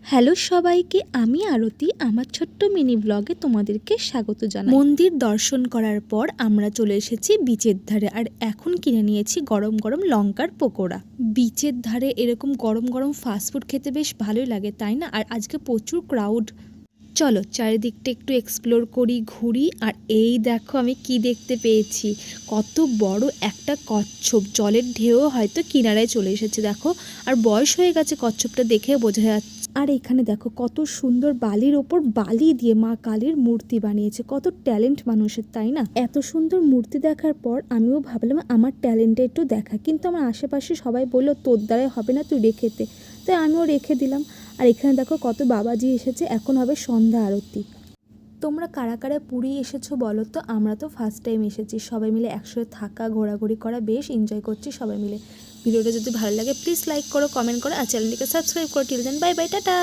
Hello সবাইকে, আমি আরতি। আমার ছোট্ট মিনি ব্লগে তোমাদেরকে স্বাগত জানাই। মন্দির দর্শন করার পর আমরা চলে এসেছি বিচের ধারে, আর এখন কিনে নিয়েছি গরম গরম লঙ্কার পকোড়া। বিচের ধারে এরকম গরম গরম ফাস্টফুড খেতে বেশ ভালোই লাগে, তাই না? আর আজকে প্রচুর ক্রাউড। চলো চারিদিকটা একটু এক্সপ্লোর করি, ঘুরি। আর এই দেখো আমি কি দেখতে পেয়েছি, কত বড় একটা কচ্ছপ। জলের ঢেউ হয়তো কিনারায় চলে এসেছে, দেখো। আর বয়স হয়ে গেছে কচ্ছপটা, দেখে বোঝা যাচ্ছে। আর এখানে দেখো কত সুন্দর বালির ওপর বালি দিয়ে মা কালীর মূর্তি বানিয়েছে। কত ট্যালেন্ট মানুষের, তাই না? এত সুন্দর মূর্তি দেখার পর আমিও ভাবলাম আমার ট্যালেন্টটা একটু দেখা, কিন্তু আমার আশেপাশে সবাই বললো তোর দ্বারাই হবে না, তুই রেখে দে। তাই আমিও রেখে দিলাম। আর এখানে দেখো কত বাবাজি এসেছে, এখন হবে সন্ধ্যা আরতি। তোমরা কারা কারা পুরী এসেছো বলো তো? আমরা তো ফার্স্ট টাইম এসেছি, সবাই মিলে একসাথে থাকা, ঘোরাঘুরি করা, বেশ এনজয় করছি সবাই মিলে। ভিডিওটা যদি ভালো লাগে প্লিজ লাইক করো, কমেন্ট করো, আর চ্যানেলটিকে সাবস্ক্রাইব করো। Till then bye bye, tata.